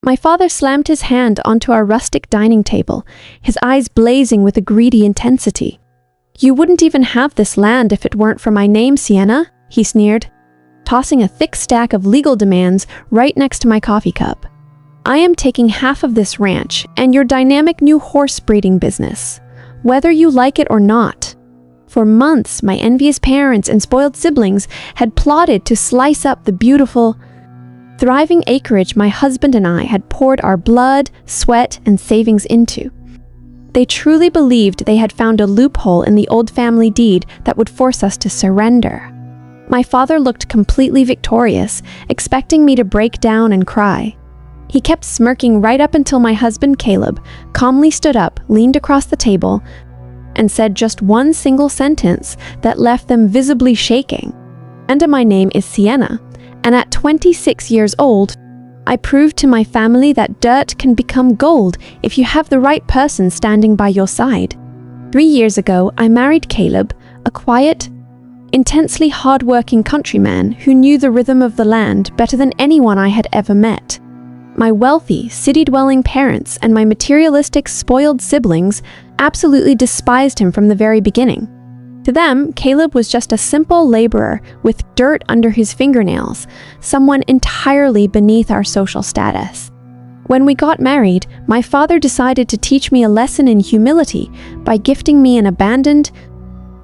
My father slammed his hand onto our rustic dining table, his eyes blazing with a greedy intensity. "You wouldn't even have this land if it weren't for my name, Sienna," he sneered, tossing a thick stack of legal demands right next to my coffee cup. "I am taking half of this ranch and your dynamic new horse breeding business, whether you like it or not." For months, my envious parents and spoiled siblings had plotted to slice up the beautiful, thriving acreage my husband and I had poured our blood, sweat, and savings into. They truly believed they had found a loophole in the old family deed that would force us to surrender. My father looked completely victorious, expecting me to break down and cry. He kept smirking right up until my husband Caleb calmly stood up, leaned across the table, and said just one single sentence that left them visibly shaking. "And my name is Sienna, and at 26 years old, I proved to my family that dirt can become gold if you have the right person standing by your side. 3 years ago, I married Caleb, a quiet, intensely hard-working countryman who knew the rhythm of the land better than anyone I had ever met. My wealthy, city-dwelling parents and my materialistic, spoiled siblings absolutely despised him from the very beginning. To them, Caleb was just a simple laborer with dirt under his fingernails, someone entirely beneath our social status. When we got married, my father decided to teach me a lesson in humility by gifting me an abandoned,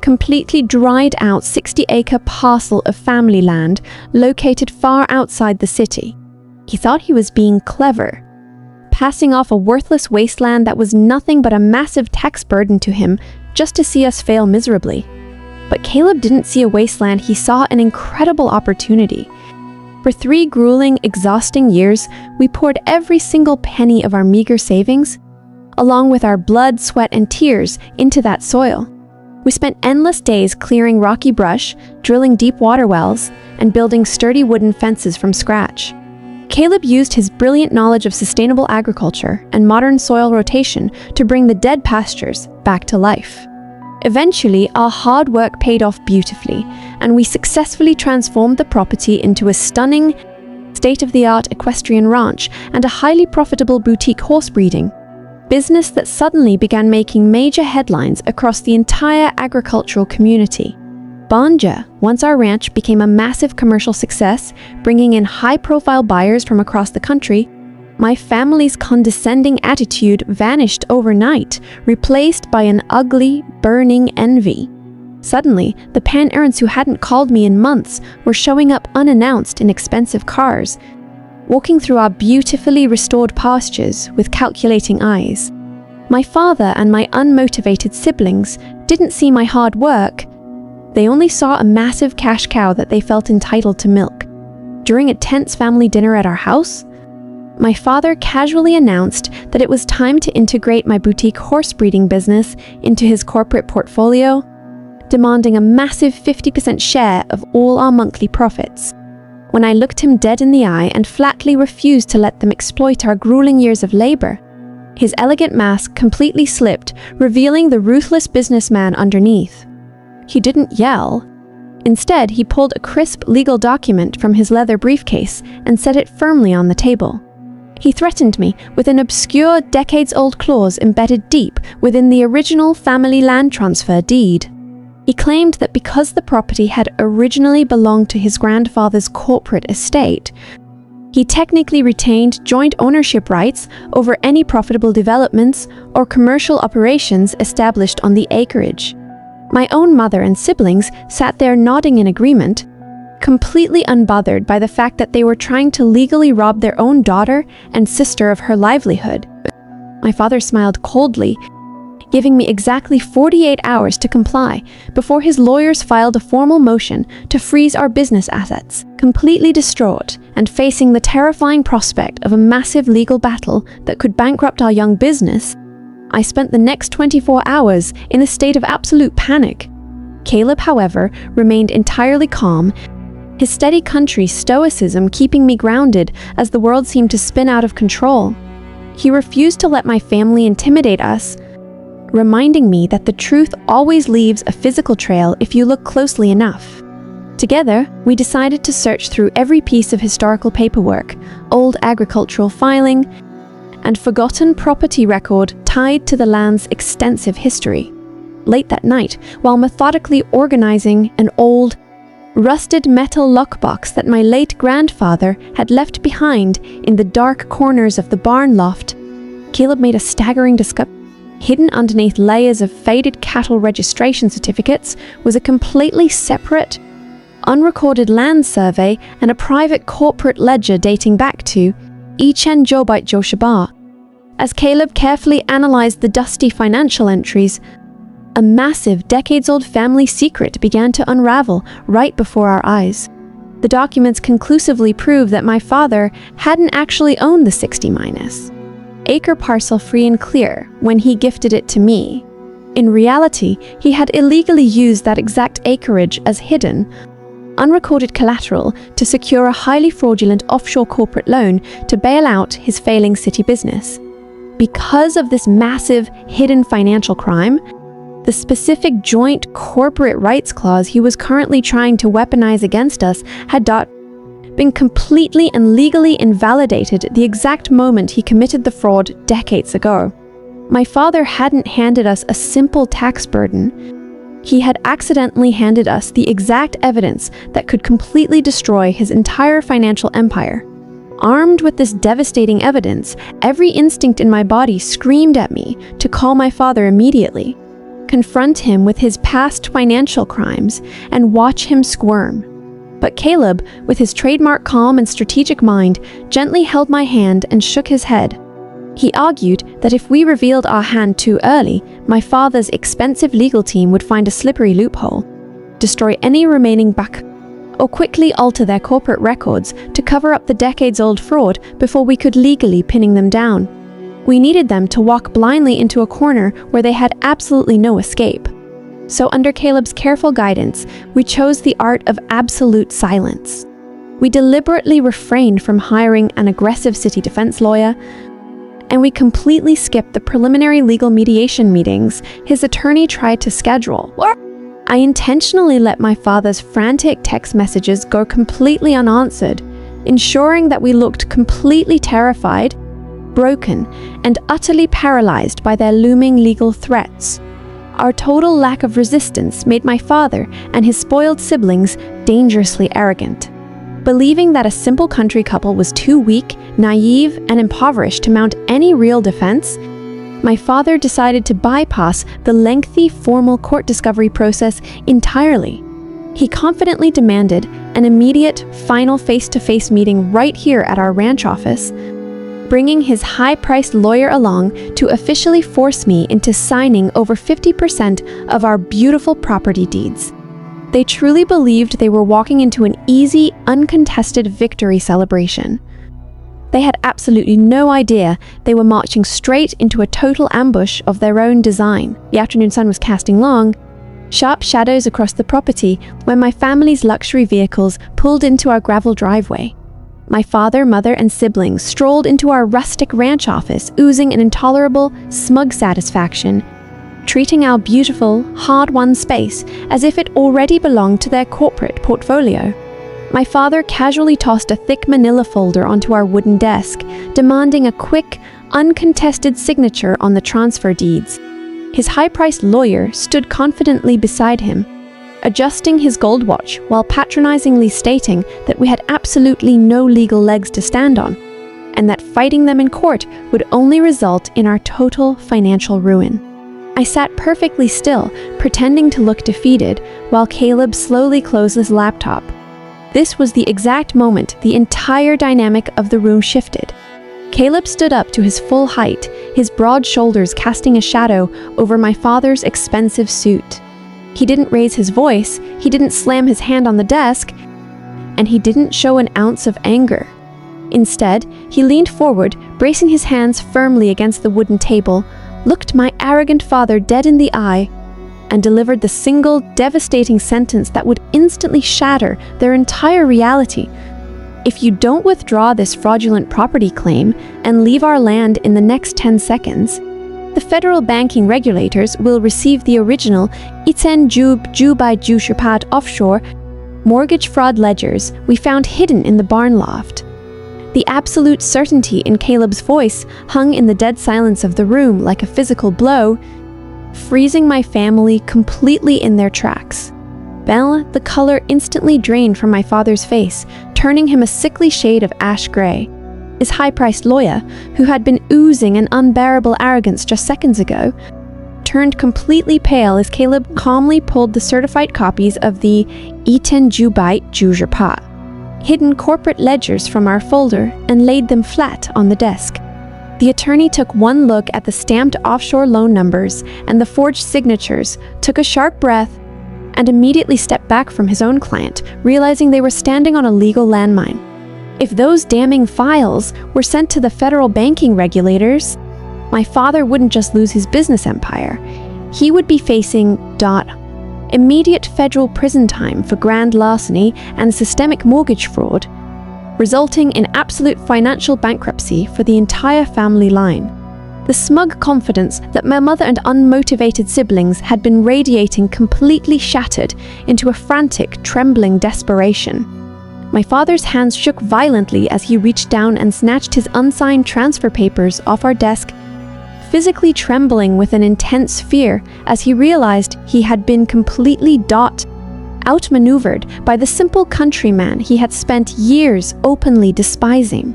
completely dried out 60-acre parcel of family land located far outside the city. He thought he was being clever, passing off a worthless wasteland that was nothing but a massive tax burden to him just to see us fail miserably. But Caleb didn't see a wasteland, he saw an incredible opportunity. For 3 grueling, exhausting years, we poured every single penny of our meager savings, along with our blood, sweat, and tears, into that soil. We spent endless days clearing rocky brush, drilling deep water wells, and building sturdy wooden fences from scratch. Caleb used his brilliant knowledge of sustainable agriculture and modern soil rotation to bring the dead pastures back to life. Eventually, our hard work paid off beautifully, and we successfully transformed the property into a stunning, state-of-the-art equestrian ranch and a highly profitable boutique horse breeding business that suddenly began making major headlines across the entire agricultural community. Banja, once our ranch became a massive commercial success, bringing in high-profile buyers from across the country, my family's condescending attitude vanished overnight, replaced by an ugly, burning envy. Suddenly, the parents who hadn't called me in months were showing up unannounced in expensive cars, walking through our beautifully restored pastures with calculating eyes. My father and my unmotivated siblings didn't see my hard work. They only saw a massive cash cow that they felt entitled to milk. During a tense family dinner at our house, my father casually announced that it was time to integrate my boutique horse breeding business into his corporate portfolio, demanding a massive 50% share of all our monthly profits. When I looked him dead in the eye and flatly refused to let them exploit our grueling years of labor, his elegant mask completely slipped, revealing the ruthless businessman underneath. He didn't yell. Instead, he pulled a crisp legal document from his leather briefcase and set it firmly on the table. He threatened me with an obscure, decades-old clause embedded deep within the original family land transfer deed. He claimed that because the property had originally belonged to his grandfather's corporate estate, he technically retained joint ownership rights over any profitable developments or commercial operations established on the acreage. My own mother and siblings sat there nodding in agreement, completely unbothered by the fact that they were trying to legally rob their own daughter and sister of her livelihood. My father smiled coldly, giving me exactly 48 hours to comply before his lawyers filed a formal motion to freeze our business assets. Completely distraught and facing the terrifying prospect of a massive legal battle that could bankrupt our young business, I spent the next 24 hours in a state of absolute panic. Caleb, however, remained entirely calm, his steady country stoicism keeping me grounded as the world seemed to spin out of control. He refused to let my family intimidate us, reminding me that the truth always leaves a physical trail if you look closely enough. Together, we decided to search through every piece of historical paperwork, old agricultural filing, and forgotten property record tied to the land's extensive history. Late that night, while methodically organizing an old, rusted metal lockbox that my late grandfather had left behind in the dark corners of the barn loft, Caleb made a staggering discovery. Hidden underneath layers of faded cattle registration certificates was a completely separate, unrecorded land survey and a private corporate ledger dating back to Ichen Jobite Joshaba. As Caleb carefully analyzed the dusty financial entries, a massive, decades-old family secret began to unravel right before our eyes. The documents conclusively proved that my father hadn't actually owned the 60-acre parcel free and clear when he gifted it to me. In reality, he had illegally used that exact acreage as hidden, unrecorded collateral to secure a highly fraudulent offshore corporate loan to bail out his failing city business. Because of this massive, hidden financial crime, the specific joint corporate rights clause he was currently trying to weaponize against us had been completely and legally invalidated the exact moment he committed the fraud decades ago. My father hadn't handed us a simple tax burden. He had accidentally handed us the exact evidence that could completely destroy his entire financial empire. Armed with this devastating evidence, every instinct in my body screamed at me to call my father immediately, confront him with his past financial crimes, and watch him squirm. But Caleb, with his trademark calm and strategic mind, gently held my hand and shook his head. He argued that if we revealed our hand too early, my father's expensive legal team would find a slippery loophole, destroy any remaining or quickly alter their corporate records to cover up the decades-old fraud before we could legally pin them down. We needed them to walk blindly into a corner where they had absolutely no escape. So under Caleb's careful guidance, we chose the art of absolute silence. We deliberately refrained from hiring an aggressive city defense lawyer, and we completely skipped the preliminary legal mediation meetings his attorney tried to schedule. I intentionally let my father's frantic text messages go completely unanswered, ensuring that we looked completely terrified, broken, and utterly paralyzed by their looming legal threats. Our total lack of resistance made my father and his spoiled siblings dangerously arrogant. Believing that a simple country couple was too weak, naive, and impoverished to mount any real defense, my father decided to bypass the lengthy formal court discovery process entirely. He confidently demanded an immediate, final face-to-face meeting right here at our ranch office, bringing his high-priced lawyer along to officially force me into signing over 50% of our beautiful property deeds. They truly believed they were walking into an easy, uncontested victory celebration. They had absolutely no idea they were marching straight into a total ambush of their own design. The afternoon sun was casting long, sharp shadows across the property when my family's luxury vehicles pulled into our gravel driveway. My father, mother, and siblings strolled into our rustic ranch office, oozing an intolerable, smug satisfaction, treating our beautiful, hard-won space as if it already belonged to their corporate portfolio. My father casually tossed a thick manila folder onto our wooden desk, demanding a quick, uncontested signature on the transfer deeds. His high-priced lawyer stood confidently beside him, adjusting his gold watch while patronizingly stating that we had absolutely no legal legs to stand on, and that fighting them in court would only result in our total financial ruin. I sat perfectly still, pretending to look defeated, while Caleb slowly closed his laptop. This was the exact moment the entire dynamic of the room shifted. Caleb stood up to his full height, his broad shoulders casting a shadow over my father's expensive suit. He didn't raise his voice, he didn't slam his hand on the desk, and he didn't show an ounce of anger. Instead, he leaned forward, bracing his hands firmly against the wooden table, looked my arrogant father dead in the eye, and delivered the single devastating sentence that would instantly shatter their entire reality. If you don't withdraw this fraudulent property claim and leave our land in the next 10 seconds, the federal banking regulators will receive the original Ichen Jub Jubai Jusherpat offshore mortgage fraud ledgers we found hidden in the barn loft. The absolute certainty in Caleb's voice hung in the dead silence of the room like a physical blow, freezing my family completely in their tracks. The color instantly drained from my father's face, turning him a sickly shade of ash gray. His high-priced lawyer, who had been oozing an unbearable arrogance just seconds ago, turned completely pale as Caleb calmly pulled the certified copies of the Iten Jubite Jujurpa hidden corporate ledgers from our folder and laid them flat on the desk. The attorney took one look at the stamped offshore loan numbers and the forged signatures, took a sharp breath, and immediately stepped back from his own client, realizing they were standing on a legal landmine. If those damning files were sent to the federal banking regulators, my father wouldn't just lose his business empire. He would be facing immediate federal prison time for grand larceny and systemic mortgage fraud, resulting in absolute financial bankruptcy for the entire family line. The smug confidence that my mother and unmotivated siblings had been radiating completely shattered into a frantic, trembling desperation. My father's hands shook violently as he reached down and snatched his unsigned transfer papers off our desk, physically trembling with an intense fear as he realized he had been completely outmaneuvered by the simple countryman he had spent years openly despising.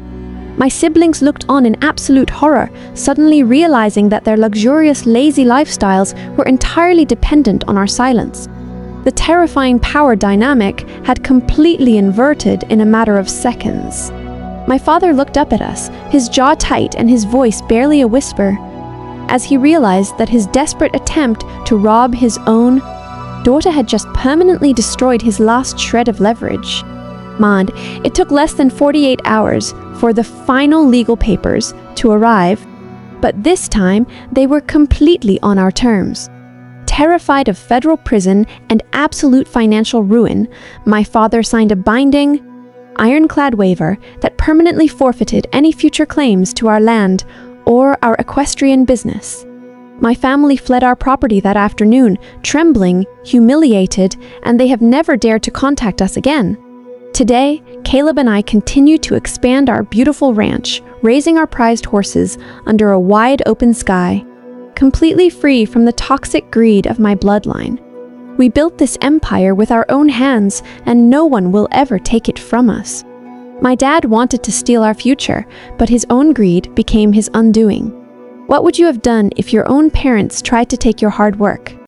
My siblings looked on in absolute horror, suddenly realizing that their luxurious, lazy lifestyles were entirely dependent on our silence. The terrifying power dynamic had completely inverted in a matter of seconds. My father looked up at us, his jaw tight and his voice barely a whisper, as he realized that his desperate attempt to rob his own daughter had just permanently destroyed his last shred of leverage. It took less than 48 hours for the final legal papers to arrive, but this time they were completely on our terms. Terrified of federal prison and absolute financial ruin, my father signed a binding, ironclad waiver that permanently forfeited any future claims to our land or our equestrian business. My family fled our property that afternoon, trembling, humiliated, and they have never dared to contact us again. Today, Caleb and I continue to expand our beautiful ranch, raising our prized horses under a wide open sky, completely free from the toxic greed of my bloodline. We built this empire with our own hands, and no one will ever take it from us. My dad wanted to steal our future, but his own greed became his undoing. What would you have done if your own parents tried to take your hard work?